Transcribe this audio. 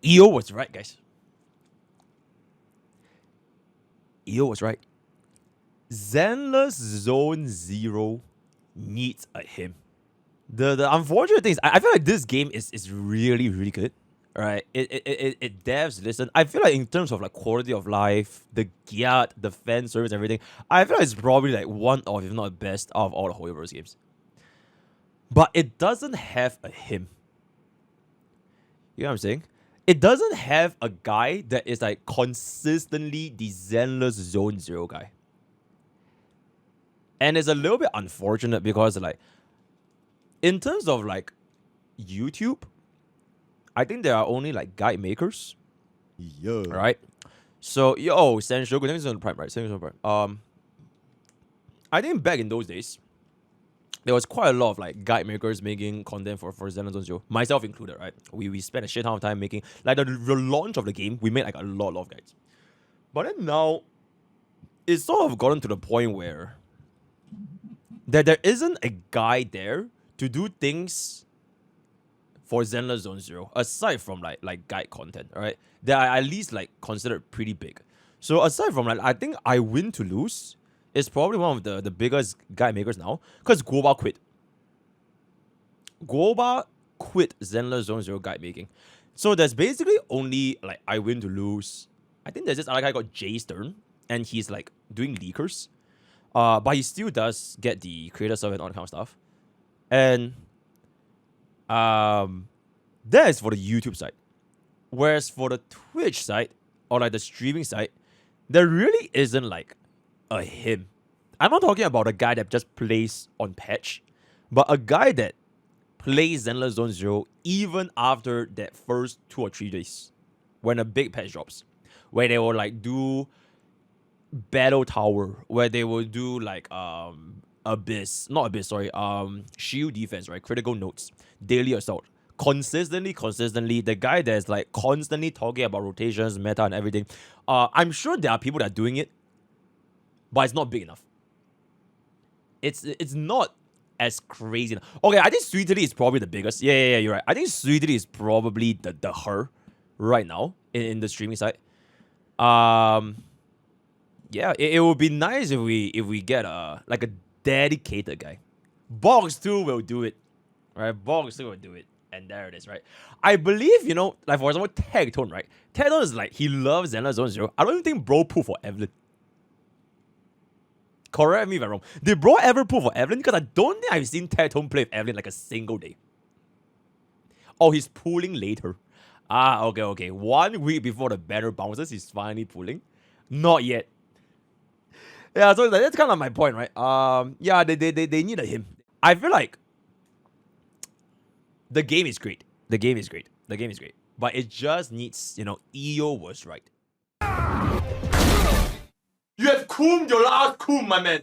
EO was right, guys. EO was right. Zenless Zone Zero needs a him. The unfortunate thing is, I feel like this game is really, really good. Right? It devs listen. I feel like in terms of like quality of life, the gear, the fan service, everything, I feel like it's probably like one of, if not the best, out of all the Hoyoverse games. But it doesn't have a him. You know what I'm saying? It doesn't have a guy that is like consistently the Zenless Zone Zero guy. And it's a little bit unfortunate because like in terms of like YouTube, I think there are only like guide makers. Yeah. Right? So yo, Senshoku, I think it's on the Prime, right? Senshoku Prime. I think back in those days, there was quite a lot of like guide makers making content for Zenless Zone Zero, myself included, right? We spent a shit ton of time making like the launch of the game. We made like a lot of guides, but then now it's sort of gotten to the point where there isn't a guy there to do things for Zenless Zone Zero aside from like guide content, right? They are at least like considered pretty big. So aside from like, I think I Win to Lose is probably one of the biggest guide makers now because Goba quit. Goba quit Zenless Zone Zero guide making. So there's basically only like I Win to Lose. I think there's this other guy called Jay Stern, and he's like doing leakers. But he still does get the creator server and all that kind of stuff. And that is for the YouTube side. Whereas for the Twitch side, or like the streaming side, there really isn't like a him. I'm not talking about a guy that just plays on patch, but a guy that plays Zenless Zone Zero even after that first 2 or 3 days when a big patch drops, where they will like do Battle Tower, where they will do like Abyss, not Abyss, sorry, Shield Defense, right? Critical Notes, Daily Assault. Consistently, the guy that's like constantly talking about rotations, meta, and everything. I'm sure there are people that are doing it, but it's not big enough. It's not as crazy enough. Okay, I think Sweetly is probably the biggest. Yeah, you're right. I think Sweetly is probably the her right now in the streaming side. Yeah, it would be nice if we get a like a dedicated guy. Box 2 will do it. Right? Box 2 will do it. And there it is, right? I believe, like for example, Tagtone, right? Tagtone is like, he loves Zenless Zone Zero. I don't even think bro pulled for Evelyn. Correct me if I'm wrong. Did bro ever pull for Evelyn? Because I don't think I've seen Tagtone play with Evelyn like a single day. Oh, he's pulling later. Okay. 1 week before the banner bounces, he's finally pulling. Not yet. Yeah, so that's kind of my point, right? Yeah, they need a him. I feel like the game is great. The game is great. But it just needs, EO was right. You have cooled your last cool, my man.